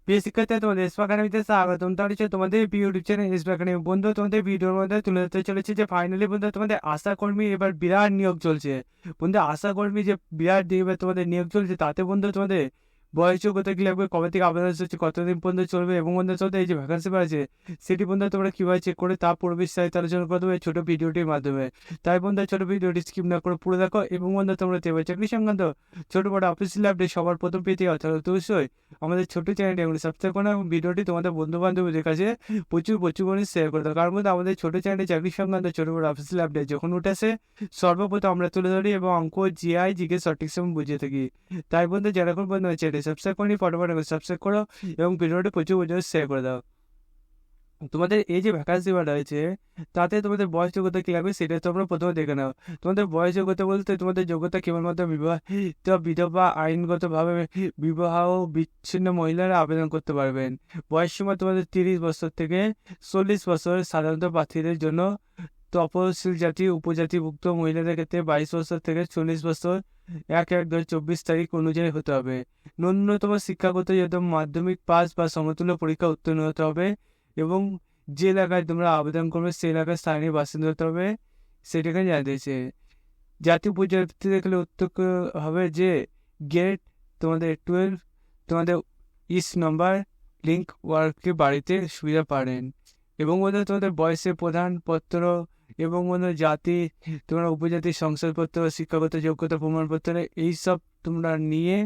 প্রিয় শিক্ষার্থী, তোমাদের এসপা একাডেমিতে স্বাগতম। তার হচ্ছে তোমাদের ইউটিউব চ্যানেল এসপা একাডেমি। বন্ধু, তোমাদের ভিডিওর মধ্যে তুলে ধরতে চলেছে যে ফাইনালি বন্ধু তোমাদের আশাকর্মী এবার বিরাট নিয়োগ চলছে। বন্ধু, আশাকর্মী যে বিরাট এবার তোমাদের নিয়োগ চলছে, তাতে বন্ধু তোমাদের বয়স যোগ্যতা কি লাগবে, কবে থেকে আবেদন হচ্ছে, কতদিন পর্যন্ত চলবে, এবং বন্ধু তোমাদের এই যে ভ্যাকান্সি আছে সেটি বন্ধু তোমরা কীভাবে চেক করে তা পুরো বিস্তারিত আলোচনা করে দেবে ছোটো ভিডিওটির মাধ্যমে। তাই বন্ধু ছোটো ভিডিওটি স্কিপ না করে পুরো দেখো, এবং বন্ধু তোমরা দেবে চাকরি সংক্রান্ত ছোটো বড় অফিসিয়াল আপডেট সবার প্রথম পেতে অর্থাৎ অবশ্যই আমাদের ছোট্ট চ্যানেলটি এগুলো সাবস্ক্রাইব করো এবং ভিডিওটি তোমাদের বন্ধু বান্ধবদের কাছে প্রচুর পরিমাণে শেয়ার করে দাও। কারণ মধ্যে আমাদের ছোট চ্যানেলে চাকরি সংক্রান্ত ছোটো বড় অফিসিয়াল আপডেট যখন উঠে আসে সর্বপ্রথম আমরা তুলে ধরি এবং অঙ্ক, জিআই, জিকে সঠিক সময় বুঝিয়ে থাকি। তাই বন্ধু যারা এখন বন্ধু চ্যানেলটি সাবস্ক্রাইব করি ফটোফট সাবস্ক্রাইব করো এবং ভিডিওটি প্রচুর পরিমাণে শেয়ার করে দাও। তোমাদের এই যে ভ্যাকান্সি রয়েছে তাতে তোমাদের বয়স যোগ্যতা কী লাগবে সেটা তোমরা প্রথমে দেখে নাও। তোমাদের বয়স যোগ্যতা বলতে তোমাদের যোগ্যতা কেবলমাত্র বিবাহিত, বিধবা, আইনগতভাবে বিবাহ বিচ্ছিন্ন মহিলারা আবেদন করতে পারবেন। বয়স সীমা তোমাদের 30 বছর থেকে 40 বছর, সাধারণত প্রার্থীদের জন্য তপশিল জাতি উপজাতিভুক্ত মহিলাদের ক্ষেত্রে 22 বছর থেকে 40 বছর 1/1/2024 তারিখ অনুযায়ী হতে হবে। ন্যূনতম শিক্ষাগত যোগ্যতা মাধ্যমিক পাস বা সমতুল্য পরীক্ষা উত্তীর্ণ হতে হবে এবং যে এলাকায় তোমরা আবেদন করবে সেই এলাকায় স্থানীয় বাসিন্দা হতে হবে, সেটাকে জানিয়েছে। জাতীয় উপজাতি দেখলে উত্তর হবে যে গেট তোমাদের 12 তোমাদের ইস্ট নম্বর লিঙ্ক ওয়ার্কে বাড়িতে সুবিধা পাবেন। এবং তোমাদের বয়সের প্রধানপত্র এবং জাতি, তোমরা উপজাতির শংসাপত্র, শিক্ষাগত যোগ্যতা প্রমাণপত্র এইসব তোমরা নিয়ে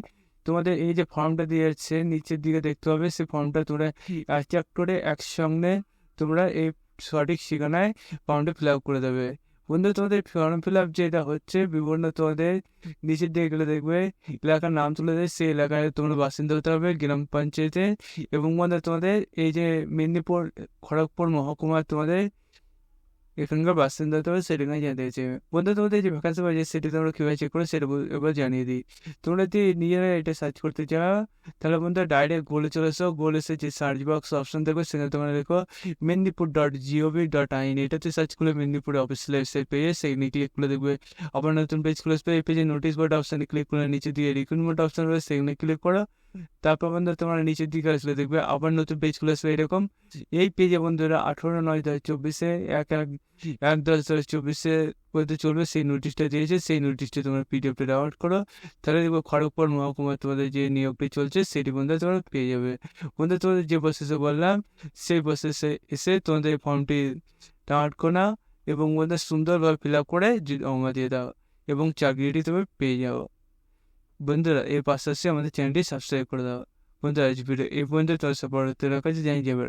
তোমাদের এই যে ফর্মটা দিয়ে যাচ্ছে নিচের দিকে দেখতে হবে, সেই ফর্মটা তোমরা এক করে একসঙ্গে তোমরা এই সঠিক ঠিকানায় ফর্মটা ফিল আপ করে দেবে। বন্ধু, তোমাদের ফর্ম ফিল আপ যেটা হচ্ছে বিভিন্ন তোমাদের নিচের দিকে গেলে দেখবে এলাকার নাম তুলে দেয়, সেই এলাকায় তোমরা বাসিন্দা হতে হবে গ্রাম পঞ্চায়েতে। এবং তোমাদের এই যে মেদিনীপুর খড়গপুর মহকুমার তোমাদের এখানকার বাসিন্দা হতে হবে, সেটা জানতে চাইছে। বন্ধু, তোমাদের যে ভ্যাকান্সি পাচ্ছে সেটা তোমরা কীভাবে চেক করো সেটা এবার জানিয়ে দিই। তোমরা যদি নিজেরা এটা সার্চ করতে চাও তাহলে বন্ধু ডাইরেক্ট গোলে চলে এসো। গোল এসে যে সার্চ বক্স অপশন দেখবে সেখানে তোমরা দেখো মেদিনীপুর.gov.in, এটাতে সার্চ করলে মেদিনীপুরের অফিসিয়াল ওয়েবসাইট পেয়ে সেইখানে ক্লিক করে দেখবে। আবার নতুন পেজ খুলে আসবে, এই পেজে নোটিশ বোর্ড অপশানে ক্লিক করে নিচে দিয়ে রিক্রুটমেন্ট অপশন রয়েছে সেখানে ক্লিক করো। তারপর বন্ধু তোমরা নিচের দিকে আসলে দেখবে আবার নতুন পেজ খুলে আসবে এরকম। এই পেজে বন্ধুরা 18/9/2024 1/10/2024 পর্যন্ত চলবে সেই নোটিশটা দিয়েছে, সেই নোটিশটা তোমরা পিডিএফটা ডাউনলোড করো। তাহলে দেখবো খড়গপুর মহকুমা তোমাদের যে নিয়োগটি চলছে সেটি বন্ধু তোমরা পেয়ে যাবে। বন্ধু, তোমাদের যে প্রসেসে বললাম সেই প্রসেসে এসে তোমাদের ফর্মটি ডাউনলোড করে নাও এবং বন্ধু সুন্দরভাবে ফিল আপ করে জমা দিয়ে দাও এবং চাকরিটি তুমি পেয়ে যাও। বন্ধুরা এর পাশাপাশি আমাদের চ্যানেলটি সাবস্ক্রাইব করে দাও। বন্ধুরা আজ ভিডিও এই পর্যন্ত, তোমার পরবর্তী কাছে জানিয়ে যাবে।